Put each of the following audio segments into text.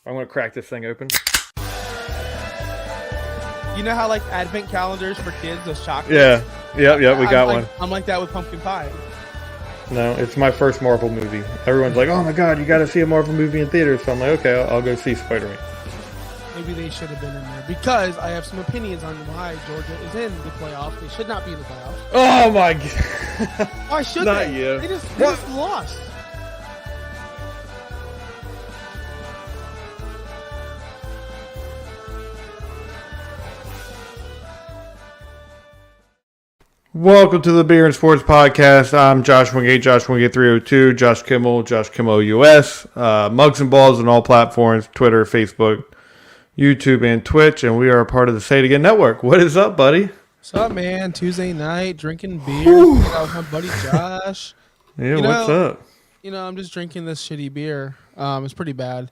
I'm gonna crack this thing open. You know how like advent calendars for kids, those chocolates? Yeah. Yep. We got one. I'm like that with pumpkin pie. No, it's my first Marvel movie. Everyone's like, "Oh my god, you got to see a Marvel movie in theaters." So I'm like, "Okay, I'll go see Spider-Man." Maybe they should have been in there because I have some opinions on why Georgia is in the playoffs. They should not be in the playoffs. Oh my god! Why should Not they? you. They just lost. Welcome to the Beer and Sports Podcast. I'm Josh Wingate, Josh Wingate 302, Josh Kimmel, Josh Kimmel US, Mugs and Balls on all platforms, Twitter, Facebook, YouTube, and Twitch, and we are a part of the Say It Again Network. What is up, buddy? What's up, man? Tuesday night, drinking beer. Hanging out with my buddy Josh. Yeah, what's up? You know, I'm just drinking this shitty beer. It's pretty bad.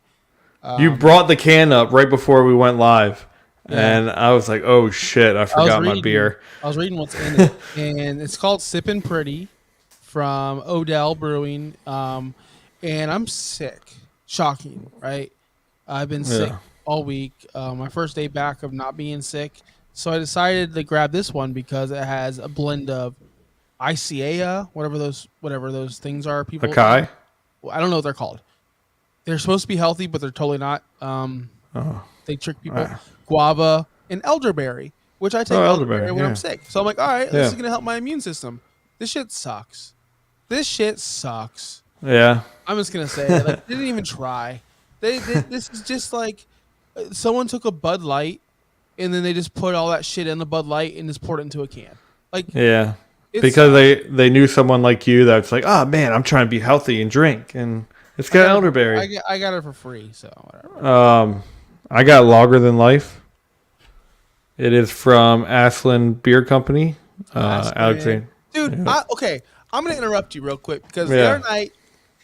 You brought the can up right before we went live. Yeah. And I was like, oh shit, I forgot my beer. I was reading what's in it. And it's called Sippin' Pretty from Odell Brewing. And I'm sick. Shocking, right? I've been sick all week. My first day back of not being sick. So I decided to grab this one because it has a blend of ICAA, whatever those things are. People, Akai? I don't know what they're called. They're supposed to be healthy, but they're totally not. They trick people. Guava and elderberry, which I take elderberry when I'm sick. So I'm like, all right, this is going to help my immune system. This shit sucks. Yeah. I'm just going to say it. Like, they didn't even try. This is just like someone took a Bud Light and then they just put all that shit in the Bud Light and just poured it into a can. Like, yeah. Because they knew someone like you that's like, oh man, I'm trying to be healthy and drink. And it's got elderberry. I got it for free, so whatever. I got Lager Than Life. It is from Aslan Beer Company. Alexander. Dude, okay. I'm going to interrupt you real quick because the other night,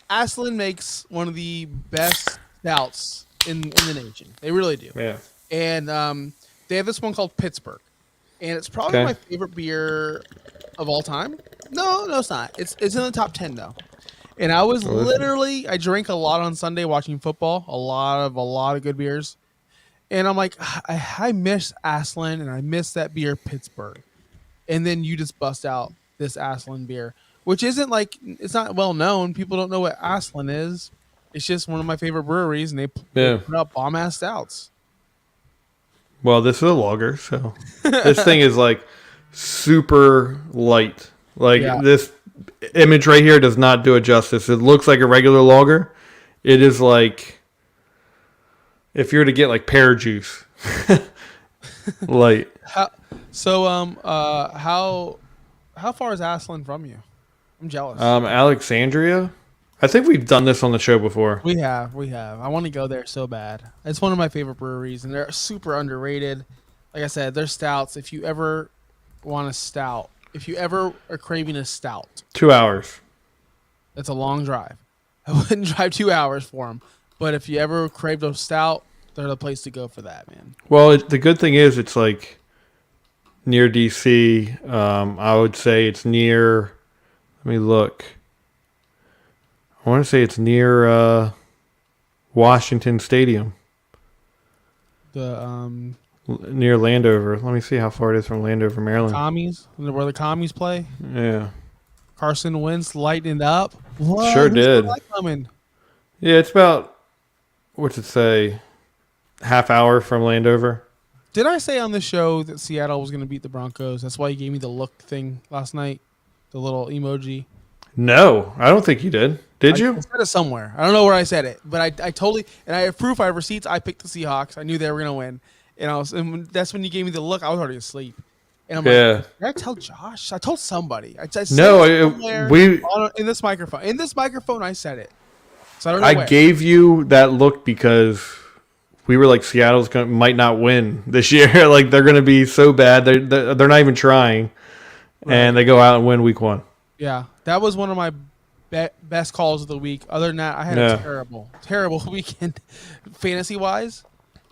Aslan makes one of the best stouts in the nation. They really do. Yeah. And they have this one called Pittsburgh. And it's probably my favorite beer of all time. No, it's not. It's in the top 10, though. And I was I drank a lot on Sunday watching football. A lot of good beers. And I'm like, I miss Aslan and I miss that beer Pittsburgh. And then you just bust out this Aslan beer, which isn't like, it's not well known. People don't know what Aslan is. It's just one of my favorite breweries, and they put out bomb ass stouts. Well, this is a lager, so this thing is like super light. Like this image right here does not do it justice. It looks like a regular lager. It is like if you were to get like pear juice, light. How far is Aslan from you? I'm jealous. Alexandria. I think we've done this on the show before. We have. I want to go there so bad. It's one of my favorite breweries, and they're super underrated. Like I said, they're stouts. If you ever want a stout, if you ever are craving a stout, 2 hours. That's a long drive. I wouldn't drive 2 hours for them. But if you ever craved a stout, they're the place to go for that, man. Well, the good thing is it's like near DC. I would say it's near. Let me look. I want to say it's near Washington Stadium. Near Landover. Let me see how far it is from Landover, Maryland. Commies, where the commies play. Yeah. Carson Wentz lighting it up. What? Sure did. Coming? Yeah, it's about, what's it say, half hour from Landover. Did I say on the show that Seattle was going to beat the Broncos? That's why you gave me the look thing last night, the little emoji. No, I don't think you did. Did you? I said it somewhere. I don't know where I said it, but I totally, and I have proof. I have receipts. I picked the Seahawks. I knew they were going to win, and that's when you gave me the look. I was already asleep, and I'm like, did I tell Josh? I told somebody. I said in this microphone. In this microphone, I said it. So I don't know. I gave you that look because we were like, Seattle's might not win this year. Like they're going to be so bad. They're not even trying, and they go out and win week 1. Yeah, that was one of my best calls of the week. Other than that, I had a terrible weekend fantasy-wise.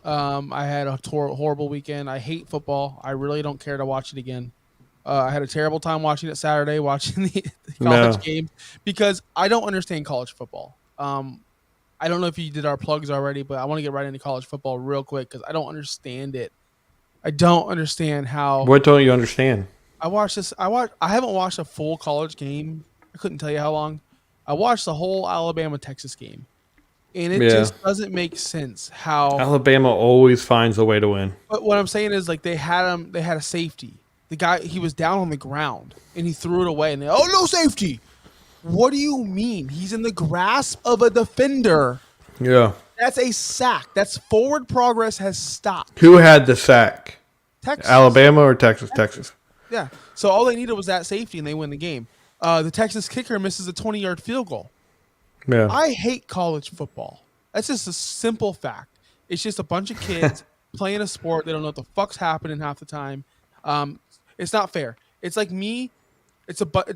I had a horrible weekend. I hate football. I really don't care to watch it again. I had a terrible time watching it Saturday, watching the college game, because I don't understand college football. I don't know if you did our plugs already, but I want to get right into college football real quick because I don't understand it. I don't understand how What don't you understand? I haven't watched a full college game. I couldn't tell you how long. I watched the whole Alabama Texas game, and it Yeah. just doesn't make sense how. Alabama always finds a way to win. But what I'm saying is like they had him. They had a safety. The guy he was down on the ground and he threw it away. And they no safety. What do you mean? He's in the grasp of a defender. Yeah. That's a sack. That's forward progress has stopped. Who had the sack? Texas. Alabama or Texas? Texas. Yeah. So all they needed was that safety and they win the game. The Texas kicker misses a 20-yard field goal. Yeah. I hate college football. That's just a simple fact. It's just a bunch of kids playing a sport. They don't know what the fuck's happening half the time. It's not fair. It's like me.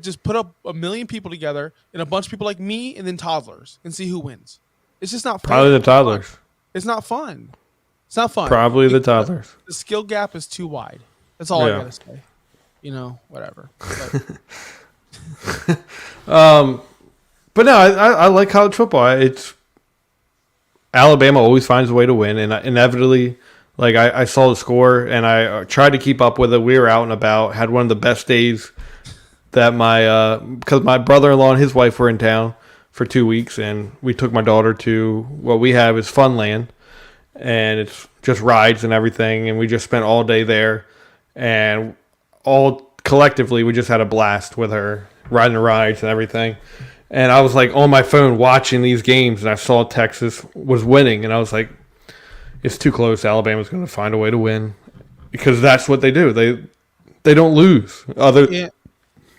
Just put up a million people together and a bunch of people like me and then toddlers and see who wins. It's just not fair. Probably the toddlers. It's not fun. It's not fun. Probably the toddlers. The skill gap is too wide. That's all I gotta say. Whatever. But no, I like college football. It's Alabama always finds a way to win, and inevitably, like I saw the score and I tried to keep up with it. We were out and about, had one of the best days that because my brother-in-law and his wife were in town for 2 weeks, and we took my daughter to what we have is Funland, and it's just rides and everything, and we just spent all day there, and all collectively we just had a blast with her riding the rides and everything. And I was like on my phone watching these games, and I saw Texas was winning, and I was like, it's too close. Alabama's going to find a way to win because that's what they do. They don't lose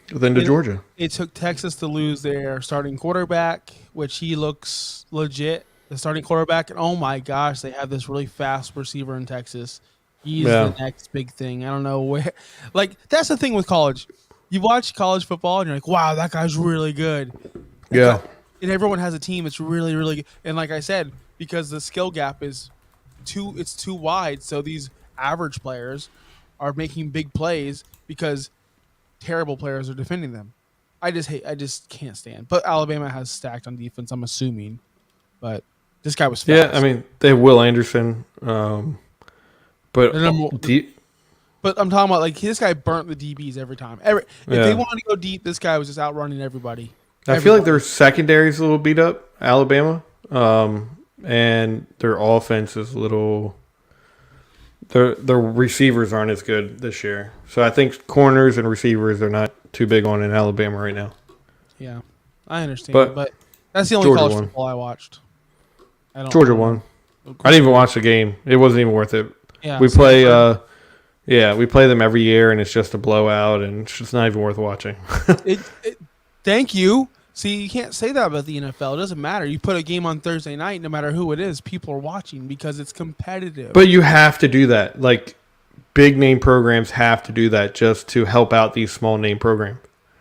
than to Georgia. It took Texas to lose their starting quarterback, which he looks legit. The starting quarterback, and oh my gosh, they have this really fast receiver in Texas. He's the next big thing. I don't know where. Like, that's the thing with college. You watch college football, and you're like, wow, that guy's really good. Yeah. And everyone has a team that's really, really good. And like I said, because the skill gap is too wide, so these average players are making big plays because terrible players are defending them. I just can't stand. But Alabama has stacked on defense, I'm assuming. But this guy was fast. Yeah, I mean, they have Will Anderson. But I'm talking about like this guy burnt the DBs every time. If they wanted to go deep, this guy was just outrunning everybody. I feel like their secondary is a little beat up, Alabama, and their offense is a little. Their receivers aren't as good this year, so I think corners and receivers are not too big on in Alabama right now. Yeah, I understand, but that's the only Georgia college won. football I watched. Georgia won. I didn't even watch the game. It wasn't even worth it. Yeah, we play. We play them every year, and it's just a blowout, and it's just not even worth watching. Thank you. See, you can't say that about the NFL. It doesn't matter. You put a game on Thursday night, no matter who it is, people are watching because it's competitive. But you have to do that. Like, big name programs have to do that just to help out these small name programs.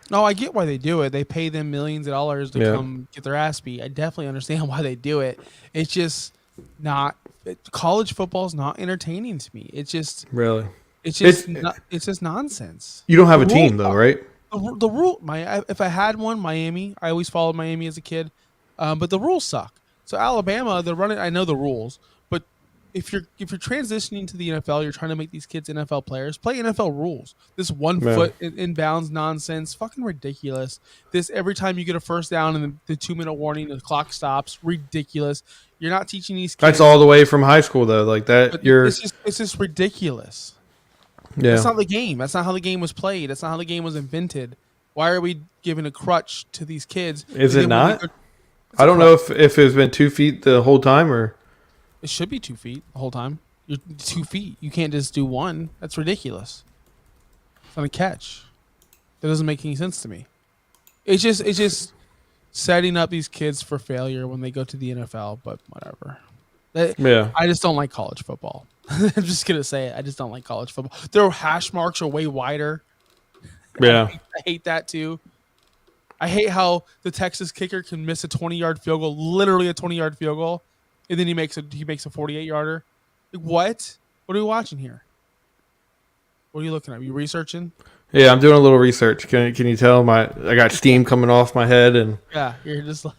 No, I get why they do it. They pay them millions of dollars to come get their ass beat. I definitely understand why they do it. It's just not college football is not entertaining to me. It's just really. It's just nonsense. You don't have a team though, right? The rule, if I had one, Miami. I always followed Miami as a kid, but the rules suck. So Alabama, they're running. I know the rules, but if you're transitioning to the NFL, you're trying to make these kids NFL players. Play NFL rules. This 1 foot in bounds nonsense, fucking ridiculous. This every time you get a first down and the 2-minute warning, the clock stops. Ridiculous. You're not teaching these kids. That's all the way from high school though. Like that, it's just ridiculous. Yeah. That's not the game. That's not how the game was played. That's not how the game was invented. Why are we giving a crutch to these kids? Is it not? I don't know if it's been 2 feet the whole time or. It should be 2 feet the whole time. You're 2 feet. You can't just do one. That's ridiculous. It's not a catch. That doesn't make any sense to me. It's just setting up these kids for failure when they go to the NFL. But whatever. I just don't like college football. I'm just gonna say it. I just don't like college football. Their hash marks are way wider. Yeah, I hate that too. I hate how the Texas kicker can miss a 20-yard field goal, literally a 20-yard field goal, and then he makes a 48-yarder. Like, what? What are we watching here? What are you looking at? Are you researching? Yeah, I'm doing a little research. Can you tell I got steam coming off my head and. Yeah, you're just like.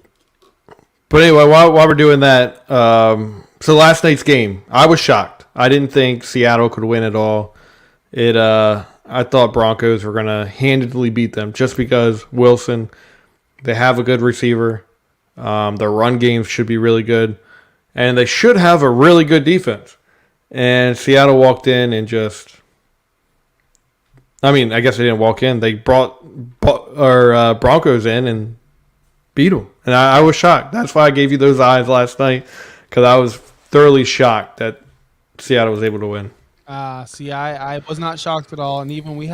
But anyway, while we're doing that, so last night's game, I was shocked. I didn't think Seattle could win at all. I thought Broncos were going to handedly beat them just because Wilson, they have a good receiver. Their run game should be really good. And they should have a really good defense. And Seattle walked in and just... I mean, I guess they didn't walk in. They brought Broncos in and beat them. And I was shocked. That's why I gave you those eyes last night, because I was thoroughly shocked that Seattle was able to win. See, I was not shocked at all. And even I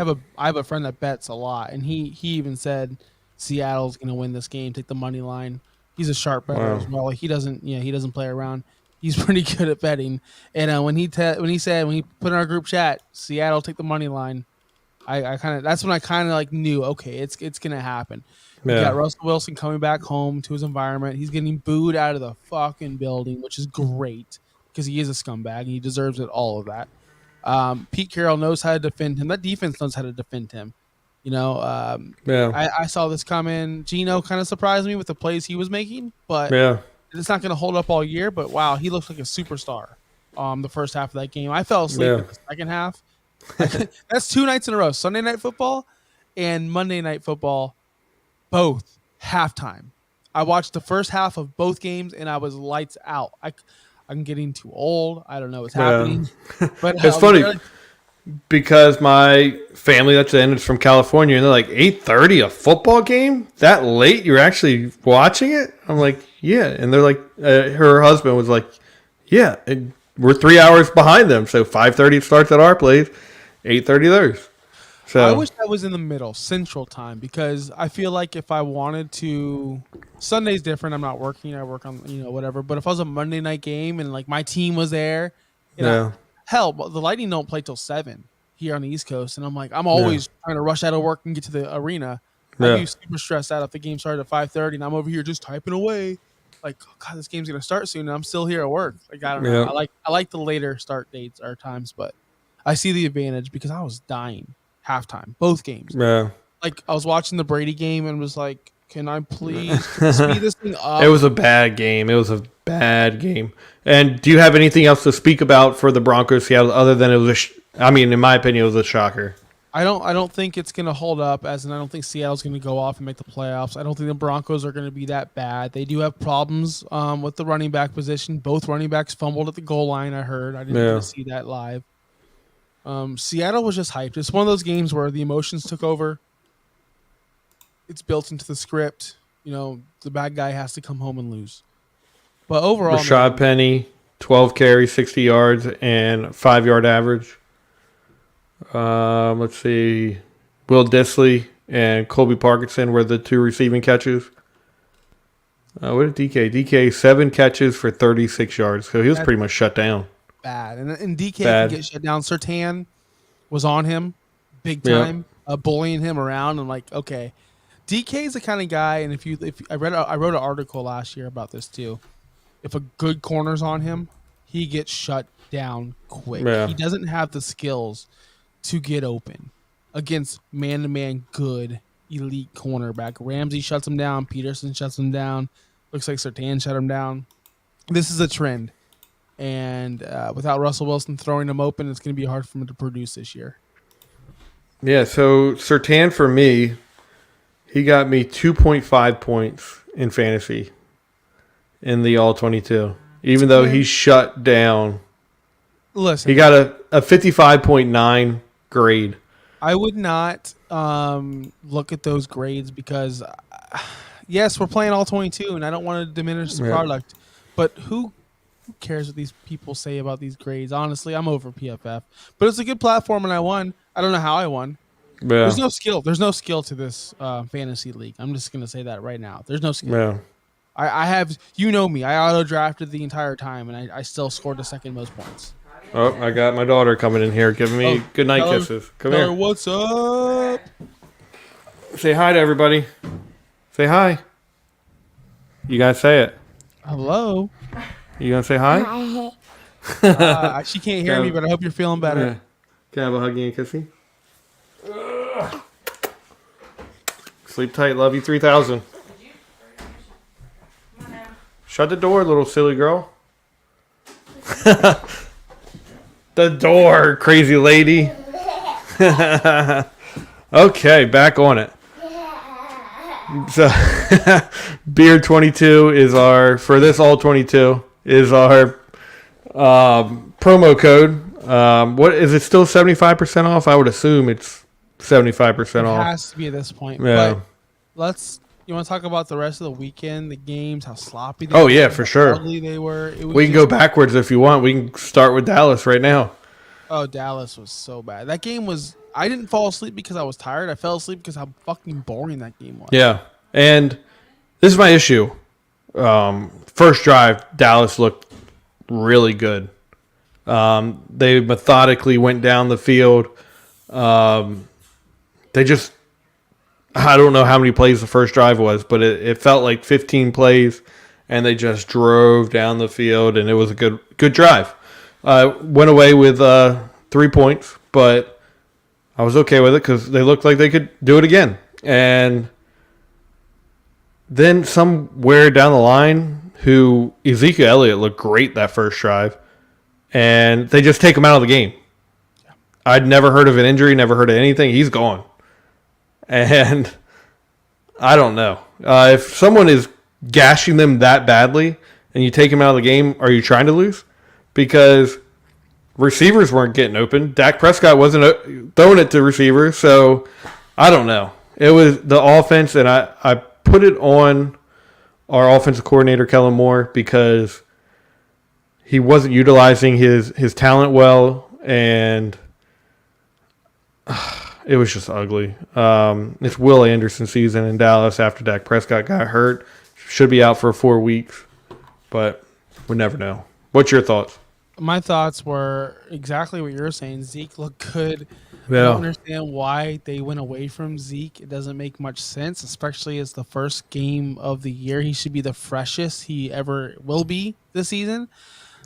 have a friend that bets a lot, and he even said Seattle's going to win this game, take the money line. He's a sharp bettor as well. He doesn't play around. He's pretty good at betting. And when he put in our group chat, Seattle take the money line, that's when I kind of like knew, okay, it's gonna happen. Yeah. We got Russell Wilson coming back home to his environment. He's getting booed out of the fucking building, which is great because he is a scumbag and he deserves it. All of that. Pete Carroll knows how to defend him. That defense knows how to defend him. You know, I saw this come in. Geno kind of surprised me with the plays he was making, but it's not going to hold up all year. But wow, he looks like a superstar. The first half of that game, I fell asleep in the second half. That's 2 nights in a row: Sunday Night Football and Monday Night Football, both halftime. I watched the first half of both games and I was lights out. I'm getting too old. I don't know what's happening. But it's funny. Because my family that's in is from California, and they're like, 8:30 a football game that late? You're actually watching it? I'm like, yeah. And they're like, her husband was like, yeah. And we're 3 hours behind them, so 5:30 it starts at our place, 8:30 theirs. So I wish I was in the middle, Central Time, because I feel like if I wanted to, Sunday's different. I'm not working. I work on whatever. But if I was a Monday night game and like my team was there, hell, the Lightning don't play till 7 here on the East Coast, and I'm like, I'm always trying to rush out of work and get to the arena. I'd be super stressed out if the game started at 5:30, and I'm over here just typing away, like, oh, God, this game's gonna start soon, and I'm still here at work. Like, I don't know. I like the later start dates or times, but I see the advantage because I was dying halftime, both games. Yeah, like I was watching the Brady game and was like, can I please speed this thing up? It was a bad game. And do you have anything else to speak about for the Broncos Seattle other than it was in my opinion, it was a shocker. I don't think it's going to hold up, as in I don't think Seattle's going to go off and make the playoffs. I don't think the Broncos are going to be that bad. They do have problems with the running back position. Both running backs fumbled at the goal line, I heard. I didn't get to see that live. Seattle was just hyped. It's one of those games where the emotions took over. It's built into the script. The bad guy has to come home and lose. But overall, Rashad Penny, 12 carries, 60 yards, and 5-yard average. Let's see. Will Dissly and Colby Parkinson were the 2 receiving catches. What did DK? DK, 7 catches for 36 yards. So he was pretty much shut down. Bad. And DK can get shut down. Surtain was on him big time, bullying him around. I'm like, okay. DK is the kind of guy, and I wrote an article last year about this too. If a good corner's on him, he gets shut down quick. Yeah. He doesn't have the skills to get open against man-to-man good elite cornerback. Ramsey shuts him down. Peterson shuts him down. Looks like Surtain shut him down. This is a trend. And without Russell Wilson throwing him open, it's going to be hard for him to produce this year. Yeah, so Surtain for me, he got me 2.5 points in fantasy in the All-22. Even though he's shut down. Listen. He got a 55.9 grade. I would not look at those grades because, yes, we're playing All-22, and I don't want to diminish the product. But who cares what these people say about these grades? Honestly, I'm over PFF. But it's a good platform, and I won. I don't know how I won. Yeah. There's no skill. There's no skill to this fantasy league. I'm just going to say that right now. There's no skill. Yeah. I have, me. I auto-drafted the entire time, and I still scored the second most points. Oh, I got my daughter coming in here giving me good night kisses. Come here. What's up? Say hi to everybody. Say hi. You got to say it. Hello. You going to say hi? Hi. She can't hear me, but I hope you're feeling better. Yeah. Can I have a huggy and kissy? Sleep tight. Love you 3000. Shut the door, little silly girl. The door, crazy lady. Okay, back on it. So, Beer 22 is our, for this all 22, is our promo code. What is it still 75% off? I would assume it's 75% off. It has to be at this point. Yeah. But you want to talk about the rest of the weekend, the games, how sloppy they were? Oh, yeah, for sure. How ugly they were. We can go backwards if you want. We can start with Dallas right now. Oh, Dallas was so bad. That game was... I didn't fall asleep because I was tired. I fell asleep because how fucking boring that game was. Yeah. And this is my issue. First drive, Dallas looked really good. They methodically went down the field. They just... I don't know how many plays the first drive was, but it felt like 15 plays, and they just drove down the field, and it was a good drive. Went away with 3 points, but I was okay with it because they looked like they could do it again. And then somewhere down the line, Ezekiel Elliott looked great that first drive, and they just take him out of the game. I'd never heard of an injury, never heard of anything. He's gone. And I don't know. If someone is gashing them that badly and you take him out of the game, are you trying to lose? Because receivers weren't getting open. Dak Prescott wasn't throwing it to receivers. So I don't know. It was the offense, and I put it on our offensive coordinator, Kellen Moore, because he wasn't utilizing his talent well, and it was just ugly. It's Will Anderson season in Dallas after Dak Prescott got hurt. Should be out for 4 weeks, but we never know. What's your thoughts? My thoughts were exactly what you were saying. Zeke looked good. Yeah. I don't understand why they went away from Zeke. It doesn't make much sense, especially as the first game of the year. He should be the freshest he ever will be this season.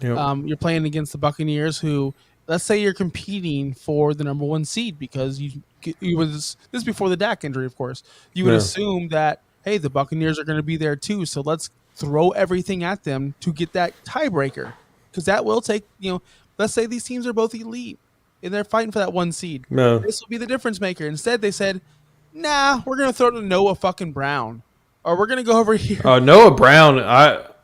Yep. You're playing against the Buccaneers, who, let's say you're competing for the number 1 seed, because this is before the Dak injury, of course. You would assume that, hey, the Buccaneers are going to be there too, so let's throw everything at them to get that tiebreaker, because that will take, let's say these teams are both elite and they're fighting for that 1 seed. No. This will be the difference maker. Instead, they said, nah, we're going to throw to Noah fucking Brown, or we're going to go over here. Noah Brown,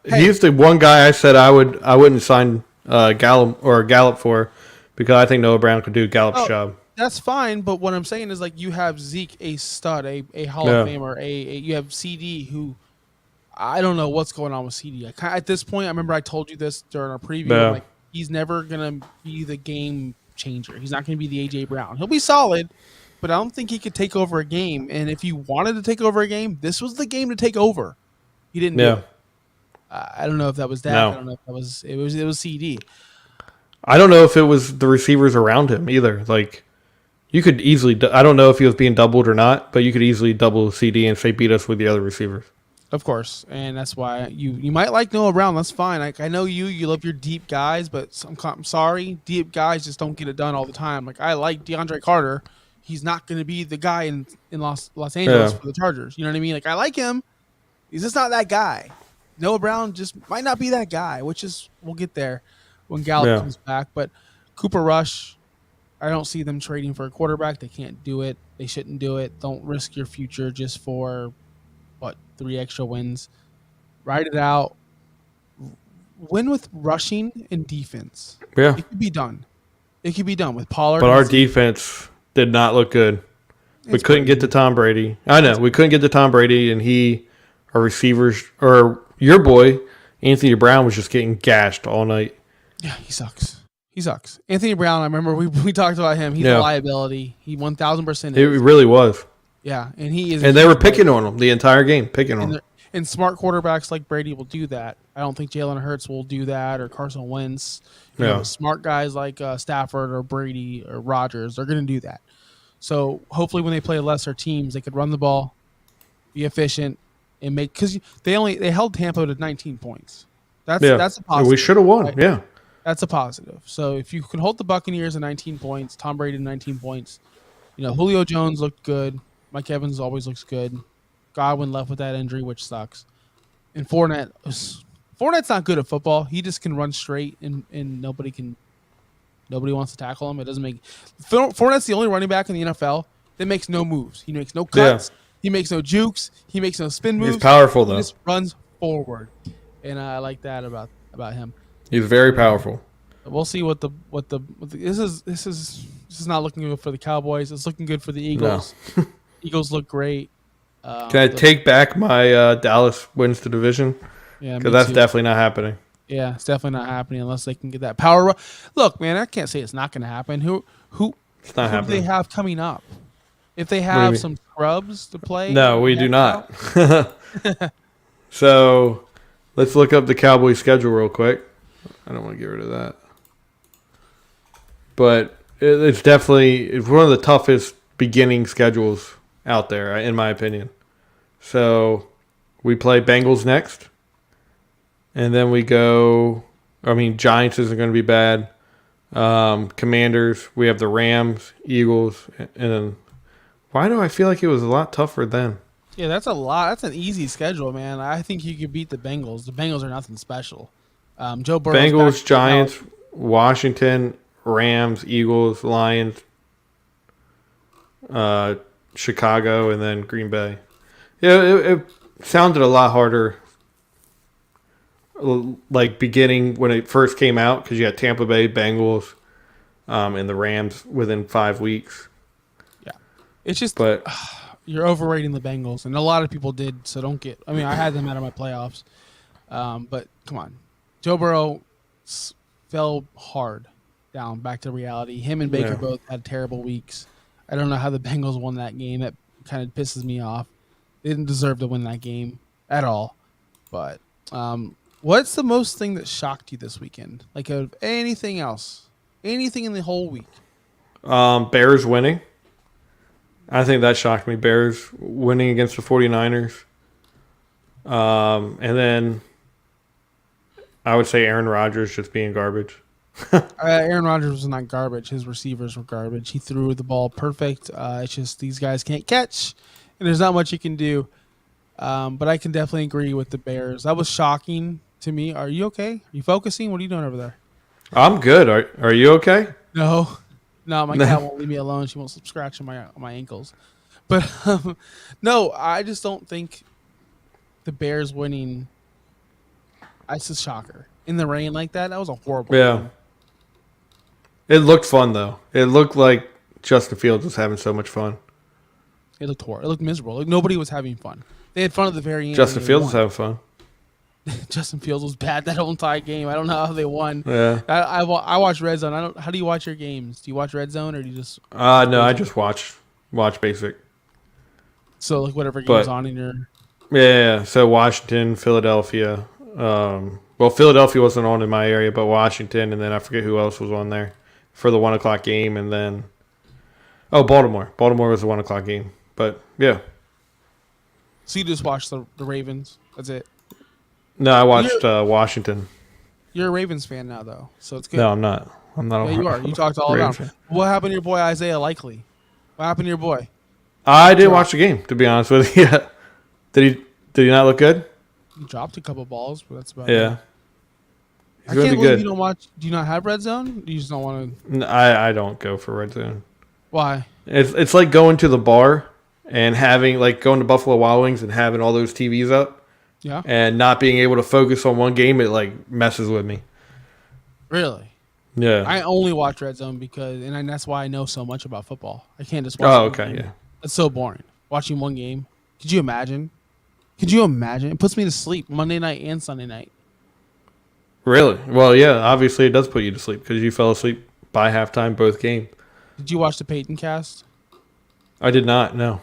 he's the one guy I said I wouldn't sign Gallup for, because I think Noah Brown could do Gallup's job. That's fine, but what I'm saying is, like, you have Zeke, a stud, a Hall of Famer, you have CD, who I don't know what's going on with CD. At this point, I remember I told you this during our preview. Yeah. Like, he's never gonna be the game changer. He's not gonna be the AJ Brown. He'll be solid, but I don't think he could take over a game. And if you wanted to take over a game, this was the game to take over. He didn't do it. I don't know if that was Dak. No. I don't know if that was it was CD. I don't know if it was the receivers around him either. Like, you could easily, I don't know if he was being doubled or not, but you could easily double CD and say beat us with the other receivers. Of course, and that's why you might like Noah Brown. That's fine. Like, I know you love your deep guys, but I'm sorry, deep guys just don't get it done all the time. Like, I like DeAndre Carter. He's not going to be the guy in Los Angeles for the Chargers. You know what I mean? Like, I like him. He's just not that guy. Noah Brown just might not be that guy, which is, we'll get there when Gallup comes back. But Cooper Rush, I don't see them trading for a quarterback. They can't do it. They shouldn't do it. Don't risk your future just for 3 extra wins. Ride it out. Win with rushing and defense. Yeah. It could be done. It could be done with Pollard. But our defense did not look good. We couldn't get to Tom Brady. I know. We couldn't get to Tom Brady, and our receivers, or your boy, Anthony Brown, was just getting gashed all night. Yeah, he sucks. He sucks. Anthony Brown, I remember we talked about him. He's a liability. He 1,000%. It really was. Yeah, and he is. And they were picking on him the entire game, picking on him. And smart quarterbacks like Brady will do that. I don't think Jalen Hurts will do that, or Carson Wentz. You know, smart guys like Stafford or Brady or Rodgers, they're going to do that. So hopefully when they play lesser teams, they could run the ball, be efficient, and make, because they held Tampa to 19 points. That's a positive. We should have won. Right? Yeah, that's a positive. So if you can hold the Buccaneers to 19 points, Tom Brady to 19 points, Julio Jones looked good. Mike Evans always looks good. Godwin left with that injury, which sucks. And Fournette Fournette's not good at football. He just can run straight, and nobody wants to tackle him. It doesn't make Fournette's the only running back in the NFL that makes no moves. He makes no cuts. Yeah. He makes no jukes. He makes no spin moves. He's powerful though. He just runs forward, and I like that about him. He's very powerful. We'll see what the this is not looking good for the Cowboys. It's looking good for the Eagles. No. Eagles look great. Can I take back my Dallas wins the division? Yeah, because that's definitely not happening. Yeah, it's definitely not happening unless they can get that power. Look, man, I can't say it's not going to happen. Who do they have coming up? If they have some scrubs to play? No, we do not. So let's look up the Cowboys schedule real quick. I don't want to get rid of that. But it's one of the toughest beginning schedules out there, in my opinion. So we play Bengals next. And then we go, Giants isn't going to be bad. Commanders, we have the Rams, Eagles, and then why do I feel like it was a lot tougher then? Yeah, that's a lot. That's an easy schedule, man. I think you could beat the Bengals. The Bengals are nothing special. Joe Burrow. Bengals, Giants, Washington, Rams, Eagles, Lions, Chicago, and then Green Bay. Yeah, it sounded a lot harder. Like beginning when it first came out, because you had Tampa Bay, Bengals, and the Rams within 5 weeks. Yeah, it's just you're overrating the Bengals, and a lot of people did. So don't get. I had them out of my playoffs, but come on, Joe Burrow fell hard down back to reality. Him and Baker both had terrible weeks. I don't know how the Bengals won that game. That kind of pisses me off. They didn't deserve to win that game at all, but. What's the most thing that shocked you this weekend? Like of anything else? Anything in the whole week? Bears winning. I think that shocked me. Bears winning against the 49ers. And then I would say Aaron Rodgers just being garbage. Aaron Rodgers was not garbage. His receivers were garbage. He threw the ball perfect. It's just these guys can't catch, and there's not much you can do. But I can definitely agree with the Bears. That was shocking to me. Are you okay? Are you focusing? What are you doing over there? I'm good. Are you okay? No, my cat won't leave me alone. She won't stop scratching my ankles. But no, I just don't think the Bears winning. It's a shocker in the rain like that. That was a horrible. Yeah. Game. It looked fun though. It looked like Justin Fields was having so much fun. It looked horrible. It looked miserable. Like nobody was having fun. They had fun at the very end. Justin Fields was having fun. Justin Fields was bad that whole entire game. I don't know how they won. Yeah. I watch Red Zone. How do you watch your games? Do you watch Red Zone or do you just? No, I just watch basic. So like whatever game's on in your. Yeah. So Washington, Philadelphia. Well, Philadelphia wasn't on in my area, but Washington, and then I forget who else was on there for the 1:00 game, and then Baltimore. Baltimore was the 1:00 game, but yeah. So you just watched the Ravens. That's it. No, I watched Washington. You're a Ravens fan now, though, so it's good. No, I'm not. Yeah, you are. You talked all about him. What happened to your boy Isaiah Likely? What happened to your boy? I didn't watch the game, to be honest with you. Did he not look good? He dropped a couple balls, but that's about it. I can't believe you don't watch. Do you not have Red Zone? Do you just don't want to? No, I don't go for Red Zone. Why? It's like going to the bar and having going to Buffalo Wild Wings and having all those TVs up. Yeah. And not being able to focus on one game, it messes with me. Really? Yeah. I only watch Red Zone and that's why I know so much about football. I can't just watch. Oh, okay, yeah. It's so boring watching one game. Could you imagine? It puts me to sleep Monday night and Sunday night. Really? Well, yeah. Obviously, it does put you to sleep because you fell asleep by halftime both games. Did you watch the Peyton cast? I did not. No.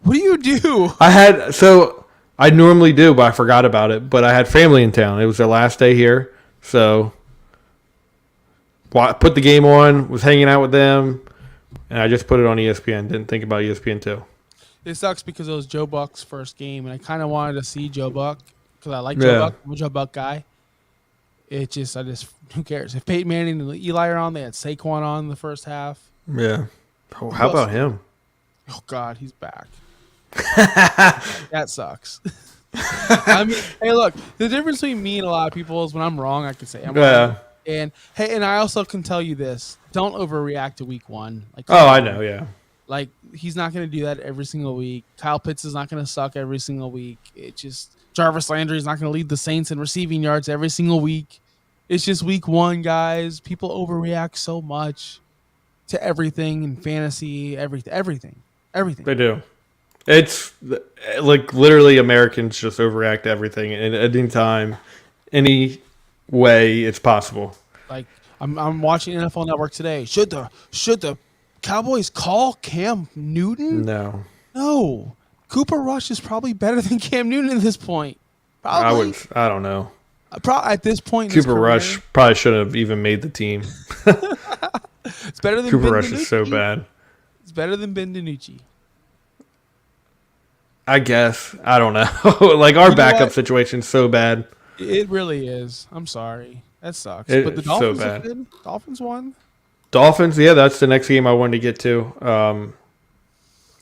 What do you do? I normally do, but I forgot about it. But I had family in town. It was their last day here, so put the game on. Was hanging out with them, and I just put it on ESPN. Didn't think about ESPN too. It sucks because it was Joe Buck's first game, and I kind of wanted to see Joe Buck because I like Joe Buck. I'm a Joe Buck guy. Who cares? If Peyton Manning and Eli are on, they had Saquon on in the first half. Yeah. Oh, how about him? Oh God, he's back. That sucks. I mean, hey, look, the difference between me and a lot of people is when I'm wrong, I can say I'm Yeah. wrong. And hey, and I also can tell you this: don't overreact to week one. Like, come Oh, I on. know. Yeah. Like, he's not going to do that every single week. Kyle Pitts is not going to suck every single week. It just Jarvis Landry is not going to lead the Saints in receiving yards every single week. It's just week one, guys. People overreact so much to everything in fantasy, everything. They do. It's like literally Americans just overreact to everything at any time, any way it's possible. Like, I'm watching NFL Network today. Should the Cowboys call Cam Newton? No. No. Cooper Rush is probably better than Cam Newton at this point. Probably. I don't know. At this point, Cooper Rush probably shouldn't have even made the team. It's better than Cooper Ben Rush DiNucci. is so bad. It's better than Ben DiNucci. I guess. I don't know. Like, our backup situation's so bad. It really is. I'm sorry. That sucks. But the Dolphins are good. Dolphins won. Dolphins, yeah, that's the next game I wanted to get to.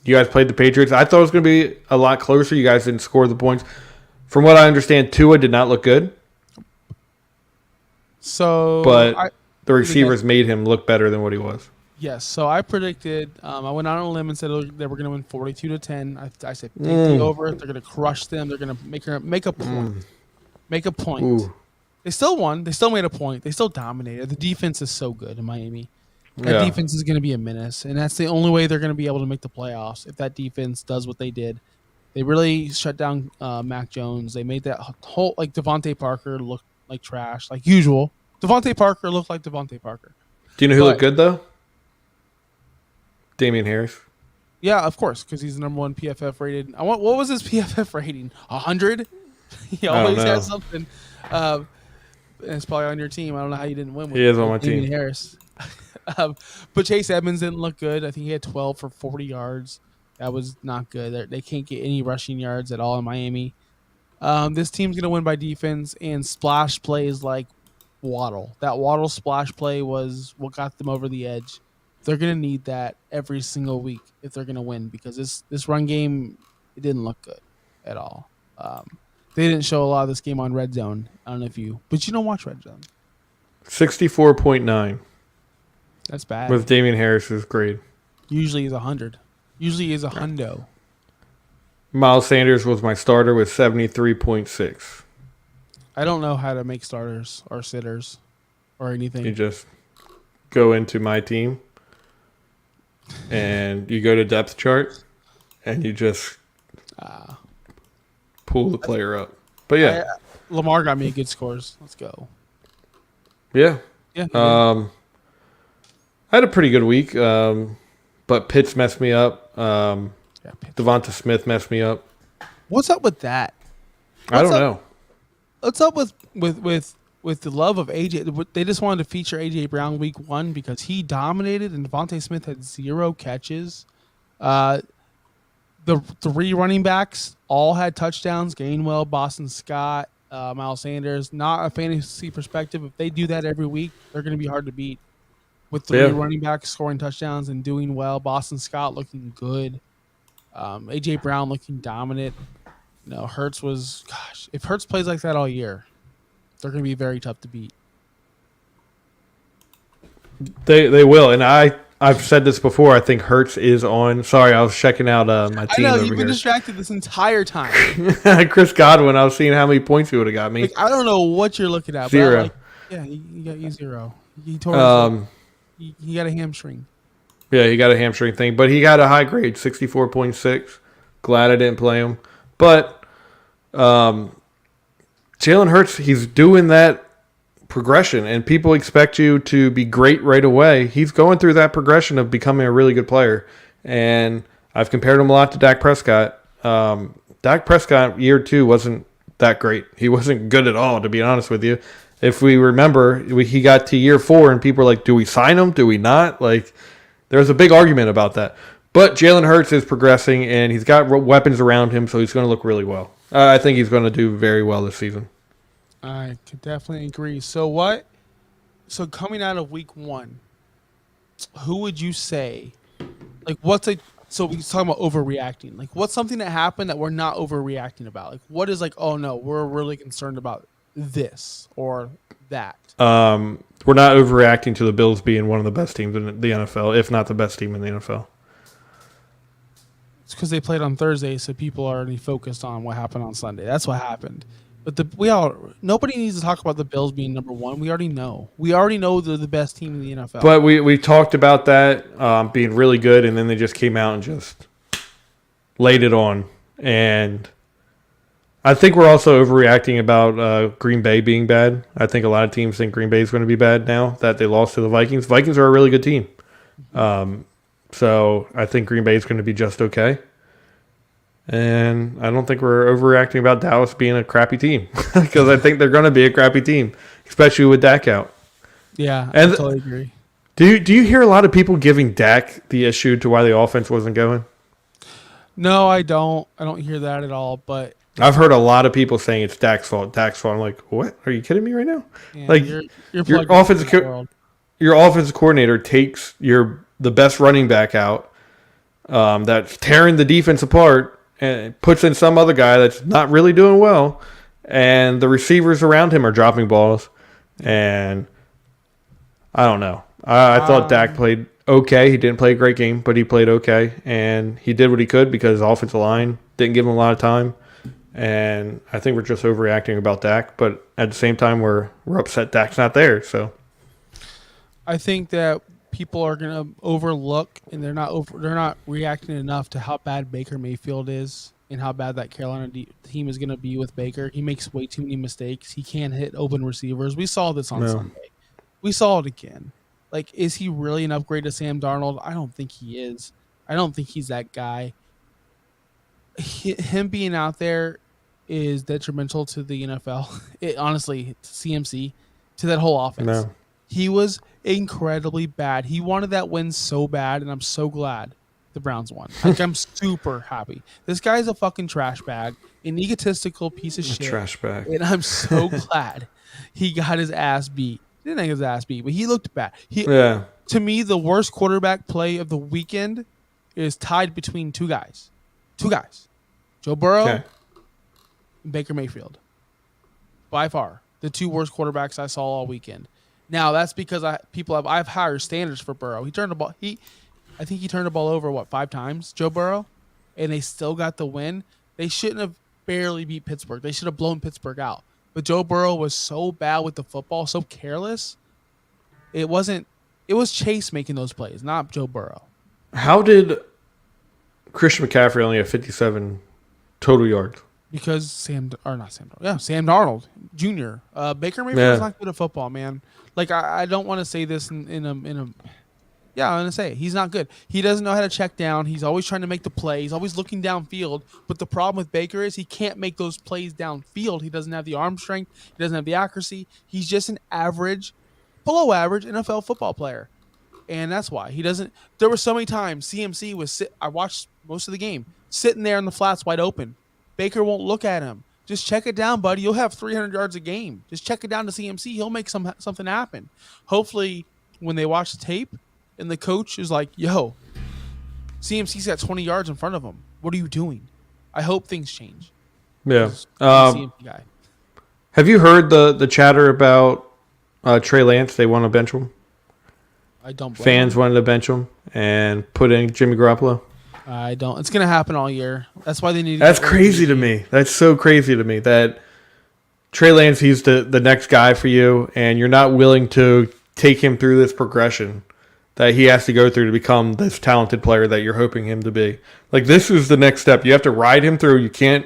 You guys played the Patriots. I thought it was going to be a lot closer. You guys didn't score the points. From what I understand, Tua did not look good. But the receivers made him look better than what he was. Yes. So I predicted. I went out on a limb and said they were going to win 42-10. I said take the over. They're going to crush them. They're going to make a point. Make a point. Ooh. They still won. They still made a point. They still dominated. The defense is so good in Miami. That defense is going to be a menace, and that's the only way they're going to be able to make the playoffs if that defense does what they did. They really shut down Mac Jones. They made that whole Devontae Parker look like trash, like usual. Devontae Parker looked like Devontae Parker. Do you know who looked good though? Damian Harris. Yeah, of course, because he's the number one PFF rated. What was his PFF rating? 100. He always has something. And it's probably on your team. I don't know how you didn't win with he is on my Damian team. Harris. But Chase Edmonds didn't look good. I think he had 12 for 40 yards. That was not good. They can't get any rushing yards at all in Miami. This team's going to win by defense and splash plays like Waddle. That Waddle splash play was what got them over the edge. They're going to need that every single week if they're going to win because this run game, it didn't look good at all. They didn't show a lot of this game on Red Zone. I don't know if you don't watch Red Zone. 64.9. That's bad. With Damian Harris's grade. Usually is 100. Usually is a hundo. Miles Sanders was my starter with 73.6. I don't know how to make starters or sitters or anything. You just go into my team and you go to depth chart and you just pull the player up. But yeah. Lamar got me good scores. Let's go. Yeah. Yeah. I had a pretty good week, but Pitts messed me up. Devonta Smith messed me up. What's up with that? I don't know. What's up with the love of AJ? They just wanted to feature AJ Brown week one because he dominated and Devonta Smith had 0 catches. The 3 running backs all had touchdowns. Gainwell, Boston Scott, Miles Sanders. Not a fantasy perspective. If they do that every week, they're going to be hard to beat. With 3 running backs scoring touchdowns and doing well, Boston Scott looking good, AJ Brown looking dominant. Hurts was if Hurts plays like that all year, they're going to be very tough to beat. They will, and I've said this before. I think Hurts is on. Sorry, I was checking out my team. I know over you've been distracted this entire time. Chris Godwin. I was seeing how many points he would have got me. I don't know what you're looking at. 0. But he got you 0. He tore. He got a hamstring. Yeah, he got a hamstring thing, but he got a high grade, 64.6. Glad I didn't play him. But Jalen Hurts, he's doing that progression, and people expect you to be great right away. He's going through that progression of becoming a really good player, and I've compared him a lot to Dak Prescott. Dak Prescott, year 2, wasn't that great. He wasn't good at all, to be honest with you. If we remember, he got to year 4, and people were like, do we sign him? Do we not? Like, there was a big argument about that. But Jalen Hurts is progressing, and he's got weapons around him, so he's going to look really well. I think he's going to do very well this season. I could definitely agree. So coming out of week 1, who would you say, like, what's a So we talking about overreacting. Like, what's something that happened that we're not overreacting about? Like, what is like, oh no, we're really concerned about this or that. We're not overreacting to the Bills being one of the best teams in the NFL, if not the best team in the NFL. It's because they played on Thursday, so people are already focused on what happened on Sunday. That's what happened. But nobody needs to talk about the Bills being number one. We already know. We already know they're the best team in the NFL. But we talked about that being really good, and then they just came out and just laid it on. And I think we're also overreacting about Green Bay being bad. I think a lot of teams think Green Bay is going to be bad now that they lost to the Vikings. Vikings are a really good team. So I think Green Bay is going to be just okay. And I don't think we're overreacting about Dallas being a crappy team because I think they're going to be a crappy team, especially with Dak out. Yeah, I totally agree. Do you hear a lot of people giving Dak the issue to why the offense wasn't going? No, I don't. I don't hear that at all. But I've heard a lot of people saying it's Dak's fault. Dak's fault. I'm like, what? Are you kidding me right now? Yeah, like you're your offensive coordinator takes the best running back out that's tearing the defense apart and puts in some other guy that's not really doing well, and the receivers around him are dropping balls. And I don't know. I thought Dak played okay. He didn't play a great game, but he played okay, and he did what he could because his offensive line didn't give him a lot of time. And I think we're just overreacting about Dak, but at the same time, we're upset Dak's not there. So I think that people are going to overlook, and they're not reacting enough to how bad Baker Mayfield is and how bad that Carolina team is going to be with Baker. He makes way too many mistakes. He can't hit open receivers. We saw this on Sunday. We saw it again. Like, is he really an upgrade to Sam Darnold? I don't think he is. I don't think he's that guy. Him being out there is detrimental to the NFL. Honestly, to CMC, to that whole offense. No. He was incredibly bad. He wanted that win so bad, and I'm so glad the Browns won. Like, I'm super happy. This guy's a fucking trash bag, an egotistical piece of shit. Trash bag. And I'm so glad he got his ass beat. He didn't get his ass beat, but he looked bad. To me, the worst quarterback play of the weekend is tied between two guys. Joe Burrow and Baker Mayfield. By far, the two worst quarterbacks I saw all weekend. Now, that's because I have higher standards for Burrow. I think he turned the ball over 5 times, Joe Burrow, and they still got the win. They shouldn't have barely beat Pittsburgh. They should have blown Pittsburgh out. But Joe Burrow was so bad with the football, so careless. It was Chase making those plays, not Joe Burrow. How did Christian McCaffrey only have 57 total yards? Because Sam Darnold Jr. Baker Mayfield's not good at football, man. Like, I don't want to say this in a yeah, I'm going to say it. He's not good. He doesn't know how to check down. He's always trying to make the play. He's always looking downfield. But the problem with Baker is he can't make those plays downfield. He doesn't have the arm strength. He doesn't have the accuracy. He's just an below average NFL football player. And that's why he doesn't. There were so many times CMC I watched most of the game, sitting there in the flats wide open. Baker won't look at him. Just check it down, buddy. You'll have 300 yards a game. Just check it down to CMC. He'll make something happen. Hopefully, when they watch the tape and the coach is like, yo, CMC's got 20 yards in front of him. What are you doing? I hope things change. Yeah. CMC guy. Have you heard the chatter about Trey Lance? They want to bench him. I don't. Fans wanted to bench him and put in Jimmy Garoppolo. I don't. It's going to happen all year. That's why they need. That's crazy to me. That's so crazy to me that Trey Lance, he's the next guy for you, and you're not willing to take him through this progression that he has to go through to become this talented player that you're hoping him to be. Like, this is the next step. You have to ride him through. You can't,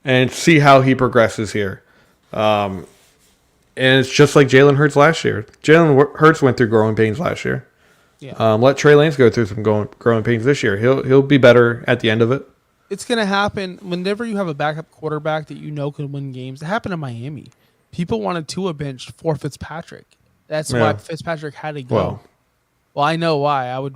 and see how he progresses here. And it's just like Jalen Hurts last year. Jalen Hurts went through growing pains last year. Yeah. Let Trey Lance go through some growing pains this year. He'll be better at the end of it. It's going to happen whenever you have a backup quarterback that you know can win games. It happened in Miami. People wanted Tua benched for Fitzpatrick. That's why Fitzpatrick had to go. Well, I know why. I was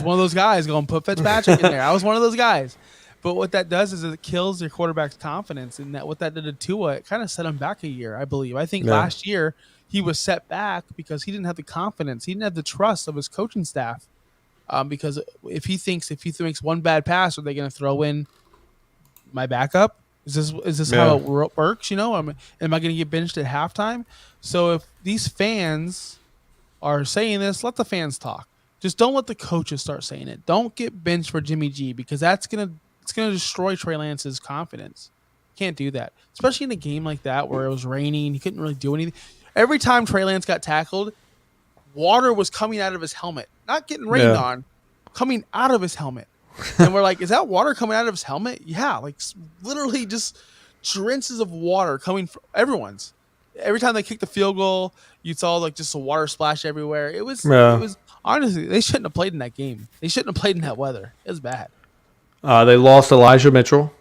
one of those guys going to put Fitzpatrick in there. I was one of those guys. But what that does is it kills your quarterback's confidence. And what that did to Tua, it kind of set him back a year, I believe. I think last year he was set back because he didn't have the confidence. He didn't have the trust of his coaching staff because if he makes one bad pass, are they going to throw in my backup? Is this how it works? Am I going to get benched at halftime? So if these fans are saying this, let the fans talk. Just don't let the coaches start saying it. Don't get benched for Jimmy G, because it's gonna destroy Trey Lance's confidence. Can't do that, especially in a game like that where it was raining. He couldn't really do anything. Every time Trey Lance got tackled, water was coming out of his helmet, not getting rained on, coming out of his helmet. And we're like, is that water coming out of his helmet? Yeah, like literally just drenches of water coming from everyone's. Every time they kicked the field goal, you saw like just a water splash everywhere. It was honestly, they shouldn't have played in that game. They shouldn't have played in that weather. It was bad. They lost Elijah Mitchell.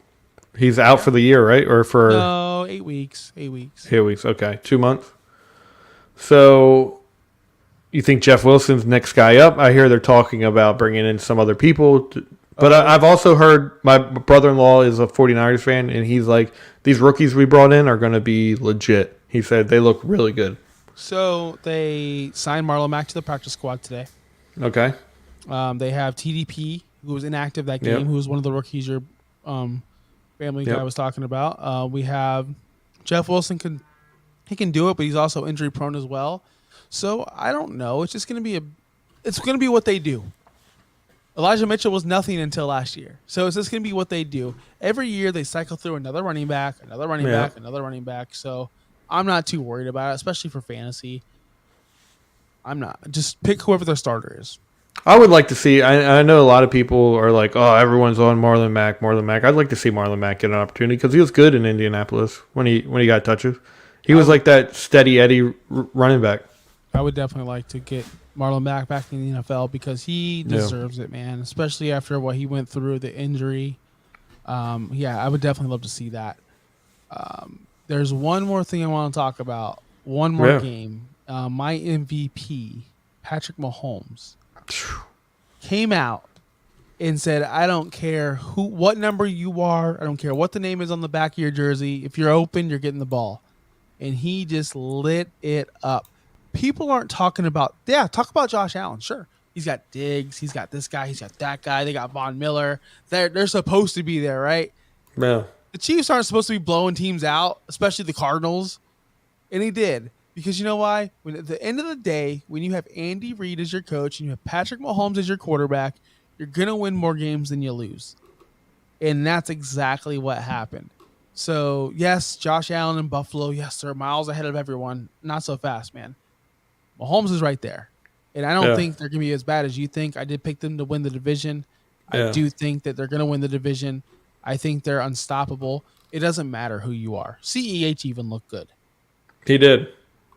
He's out for the year, right? Or for 8 weeks. 8 weeks. 8 weeks. Okay, 2 months. So you think Jeff Wilson's next guy up? I hear they're talking about bringing in some other people. But I've also heard my brother-in-law is a 49ers fan, and he's like, these rookies we brought in are going to be legit. He said they look really good. So they signed Marlon Mack to the practice squad today. Okay. They have TDP, who was inactive that game, who was one of the rookies your family guy was talking about. We have Jeff Wilson. He can do it, but he's also injury prone as well. So I don't know. It's just going to be what they do. Elijah Mitchell was nothing until last year. So it's just going to be what they do. Every year they cycle through another running back, another running back, another running back. So I'm not too worried about it, especially for fantasy. I'm not. Just pick whoever their starter is. I would like to see. I know a lot of people are like, "Oh, everyone's on Marlon Mack." I'd like to see Marlon Mack get an opportunity because he was good in Indianapolis when he got touches. He was like that steady Eddie running back. I would definitely like to get Marlon Mack back in the NFL because he deserves it, man. Especially after what he went through, the injury. I would definitely love to see that. There's one more thing I want to talk about. One more game. My MVP, Patrick Mahomes, came out and said, I don't care what number you are. I don't care what the name is on the back of your jersey. If you're open, you're getting the ball. And he just lit it up. People aren't talking about, talk about Josh Allen. Sure. He's got Diggs. He's got this guy. He's got that guy. They got Von Miller. They're supposed to be there, right? Yeah. The Chiefs aren't supposed to be blowing teams out, especially the Cardinals. And he did. Because you know why? When at the end of the day, when you have Andy Reid as your coach and you have Patrick Mahomes as your quarterback, you're going to win more games than you lose. And that's exactly what happened. So, yes, Josh Allen in Buffalo, yes, they're miles ahead of everyone. Not so fast, man. Mahomes is right there. And I don't think they're going to be as bad as you think. I did pick them to win the division. I do think that they're going to win the division. I think they're unstoppable. It doesn't matter who you are. CEH even looked good. He did.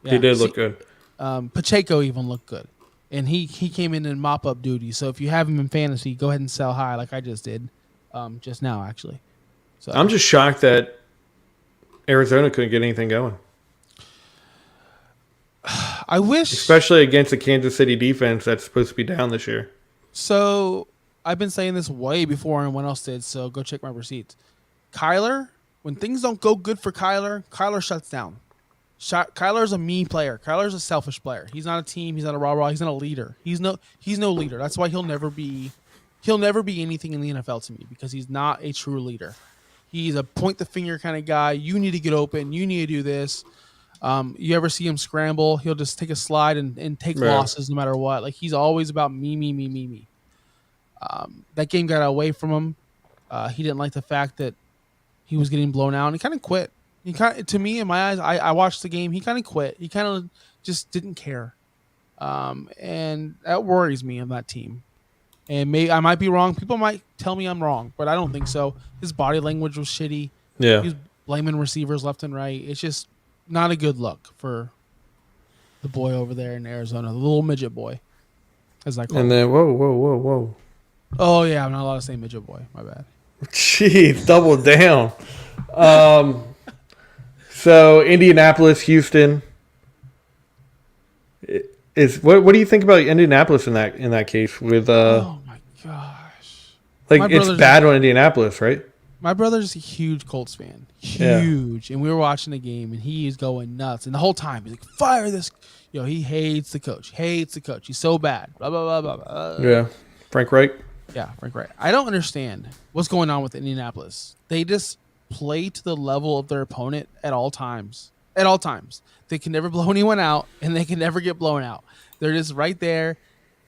Yeah. He did look good. Pacheco even looked good. And he came in mop-up duty. So if you have him in fantasy, go ahead and sell high like I just did just now, actually. So I'm just shocked that Arizona couldn't get anything going. I wish. Especially against the Kansas City defense that's supposed to be down this year. So I've been saying this way before anyone else did, so go check my receipts. Kyler, when things don't go good for Kyler shuts down. Kyler's a me player. Kyler's a selfish player. He's not a team. He's not a rah-rah. He's not a leader. He's no leader. That's why he'll never be anything in the NFL to me because he's not a true leader. He's a point the finger kind of guy. You need to get open. You need to do this. You ever see him scramble? He'll just take a slide and take losses no matter what. Like he's always about me. That game got away from him. He didn't like the fact that he was getting blown out, and he kind of quit. To me, in my eyes, I watched the game. He kind of quit. He kind of just didn't care, and that worries me on that team. And I might be wrong. People might tell me I'm wrong, but I don't think so. His body language was shitty. Yeah, he was blaming receivers left and right. It's just not a good look for the boy over there in Arizona, the little midget boy, as I call him. And then whoa. Oh yeah, I'm not allowed to say midget boy. My bad. Jeez, double down. So Indianapolis, Houston. What do you think about Indianapolis in that case? With oh my gosh, like it's bad on Indianapolis, right? My brother's a huge Colts fan, huge, and we were watching the game, and he is going nuts. And the whole time he's like, "Fire this!" He hates the coach. He's so bad. Blah blah blah blah blah. Yeah. Frank Reich. Yeah, Frank Wright. I don't understand what's going on with Indianapolis. They just play to the level of their opponent at all times. At all times. They can never blow anyone out, and they can never get blown out. They're just right there.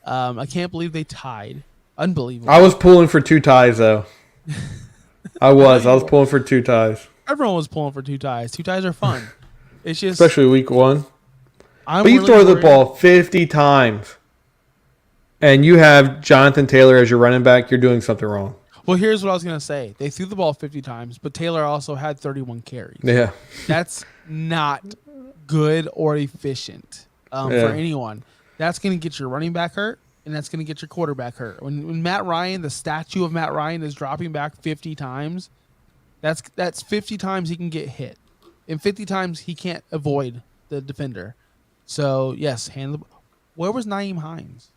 I can't believe they tied. Unbelievable. I was pulling for 2 ties, though. I was pulling for 2 ties. Everyone was pulling for 2 ties. 2 ties are fun. It's just, especially week 1. But you throw the ball 50 times, and you have Jonathan Taylor as your running back, you're doing something wrong. Well, here's what I was going to say. They threw the ball 50 times, but Taylor also had 31 carries. Yeah. That's not good or efficient for anyone. That's going to get your running back hurt, and that's going to get your quarterback hurt. When Matt Ryan, the statue of Matt Ryan, is dropping back 50 times, that's 50 times he can get hit. And 50 times he can't avoid the defender. So, yes, where was Nyheim Hines?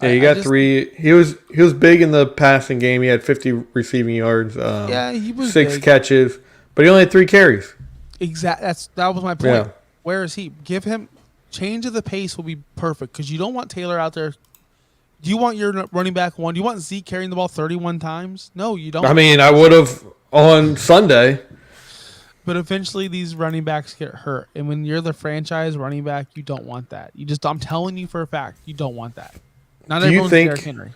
Yeah, he got 3. He was big in the passing game. He had 50 receiving yards. He was 6 big. catches, but he only had 3 carries. Exactly. That was my point. Yeah. Where is he? Give him change of the pace will be perfect because you don't want Taylor out there. Do you want your running back one? Do you want Zeke carrying the ball 31 times? No, you don't. I mean, I would have on Sunday. But eventually these running backs get hurt. And when you're the franchise running back, you don't want that. I'm telling you for a fact, you don't want that. Not everyone's Derrick Henry.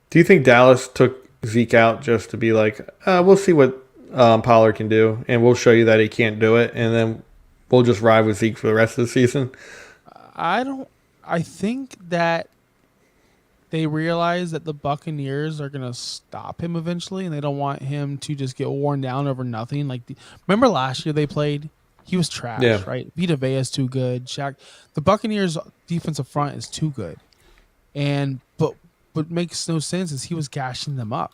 Do you think Dallas took Zeke out just to be like, we'll see what Pollard can do, and we'll show you that he can't do it, and then we'll just ride with Zeke for the rest of the season? I think that they realize that the Buccaneers are going to stop him eventually, and they don't want him to just get worn down over nothing. Remember last year they played? He was trash, right? Vita Vea is too good. The Buccaneers' defensive front is too good. But what makes no sense is he was gashing them up.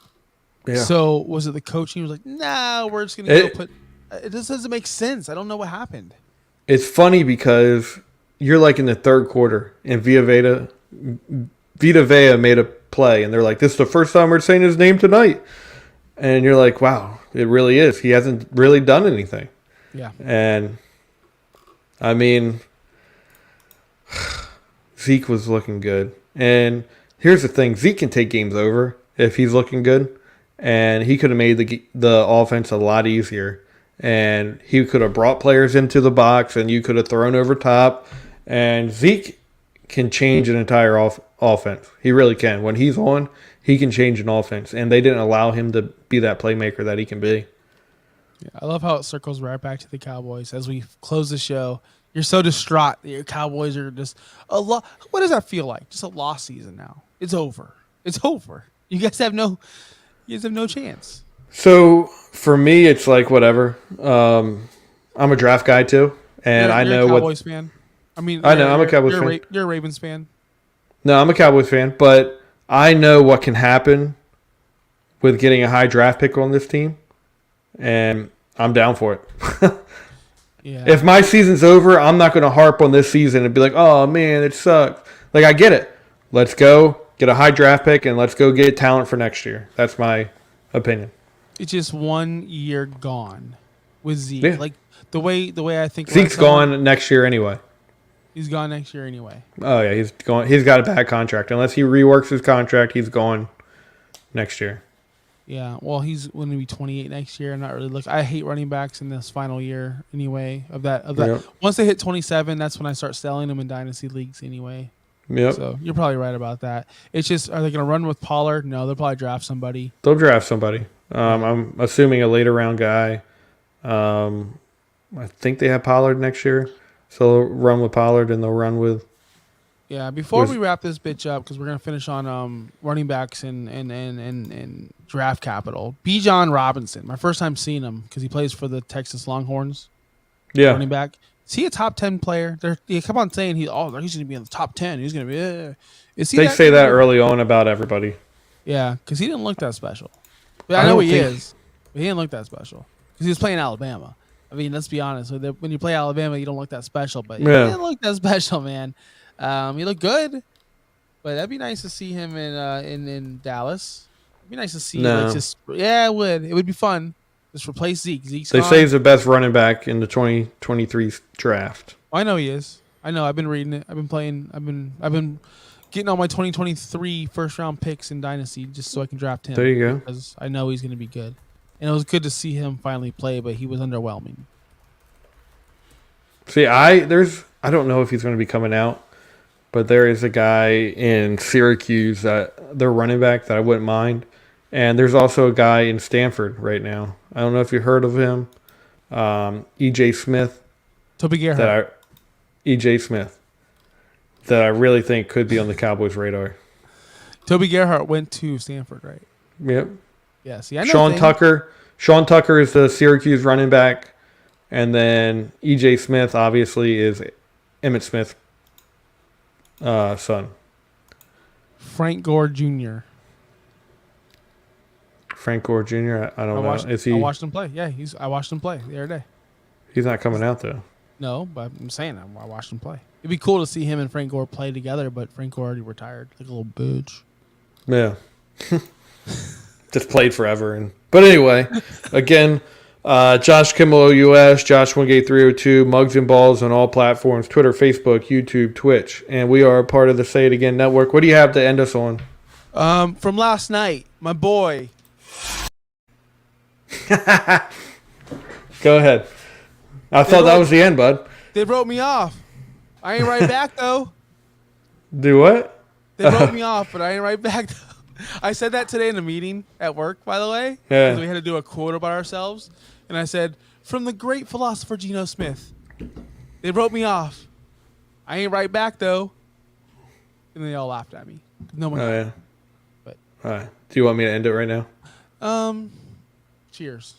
Yeah. So was it the coach? He was like, "No, we're just going to go put." It just doesn't make sense. I don't know what happened. It's funny because you're like in the 3rd quarter, and Vita Vea made a play, and they're like, "This is the first time we're saying his name tonight," and you're like, "Wow, it really is. He hasn't really done anything." Yeah. And I mean, Zeke was looking good. And here's the thing. Zeke can take games over if he's looking good. And he could have made the offense a lot easier. And he could have brought players into the box, and you could have thrown over top. And Zeke can change an entire offense. He really can. When he's on, he can change an offense. And they didn't allow him to be that playmaker that he can be. Yeah, I love how it circles right back to the Cowboys as we close the show. You're so distraught that your Cowboys are just a lot. What does that feel like? Just a lost season now. It's over. It's over. You guys have no chance. So for me, it's like whatever. I'm a draft guy too, and you're a Cowboys fan. I mean, I know I'm a Cowboys fan. You're a Ravens fan. No, I'm a Cowboys fan, but I know what can happen with getting a high draft pick on this team, and I'm down for it. Yeah. If my season's over, I'm not going to harp on this season and be like, "Oh man, it sucks." Like I get it. Let's go get a high draft pick and let's go get talent for next year. That's my opinion. It's just 1 year gone with Zeke. Yeah. Like the way I think Zeke's gone next year anyway. He's gone next year anyway. Oh yeah, he's going. He's got a bad contract. Unless he reworks his contract, he's gone next year. Yeah, well, he's going to be 28 next year. I'm not really looking. I hate running backs in this final year anyway. Of that. Yep. Once they hit 27, that's when I start selling them in dynasty leagues anyway. Yep. So you're probably right about that. It's just, are they going to run with Pollard? No, they'll probably draft somebody. They'll draft somebody. I'm assuming a later round guy. I think they have Pollard next year, so they'll run with Pollard and they'll run with. Yeah, before we wrap this bitch up, because we're gonna finish on running backs and draft capital. Bijan Robinson, my first time seeing him because he plays for the Texas Longhorns. Yeah, running back. Is he a top 10 player? They come on saying he's going to be in the top 10. He's going to be. Is he? They say that early on about everybody. Yeah, because he didn't look that special. But I know he is. But he didn't look that special because he was playing Alabama. I mean, let's be honest. When you play Alabama, you don't look that special. But he didn't look that special, man. He looked good, but that'd be nice to see him in Dallas. It'd be nice to see. It would. It would be fun. Just replace Zeke. They say he's the best running back in the 2023 draft. I know he is. I know. I've been reading it. I've been playing. I've been getting all my 2023 first round picks in Dynasty just so I can draft him. There you go. Because I know he's going to be good. And it was good to see him finally play, but he was underwhelming. See, I don't know if he's going to be coming out, but there is a guy in Syracuse that they're running back that I wouldn't mind. And there's also a guy in Stanford right now. I don't know if you heard of him. E.J. Smith. Toby Gerhardt. E.J. Smith. That I really think could be on the Cowboys' radar. Toby Gerhardt went to Stanford, right? Yep. Yeah, see, I know Sean Tucker. Sean Tucker is the Syracuse running back. And then E.J. Smith, obviously, is Emmitt Smith's son. Frank Gore Jr. Frank Gore Jr. I don't know. Is he? I watched him play. Yeah, I watched him play the other day. He's not coming out though. No, but I'm saying I watched him play. It'd be cool to see him and Frank Gore play together, but Frank Gore already retired, like a little bitch. Yeah, just played forever. But anyway, again, Josh Kimmel US, Josh Wingate 302, Mugs and Balls on all platforms: Twitter, Facebook, YouTube, Twitch, and we are a part of the Say It Again Network. What do you have to end us on? From last night, my boy. Go ahead. I thought that was the end, bud. They wrote me off. I ain't right back though. Do what? They wrote me off, but I ain't right back though. I said that today in a meeting at work, by the way. Yeah. Because we had to do a quote about ourselves. And I said, from the great philosopher Geno Smith. They wrote me off. I ain't right back though. And they all laughed at me. No one. Oh yeah. But all right. Do you want me to end it right now? Cheers.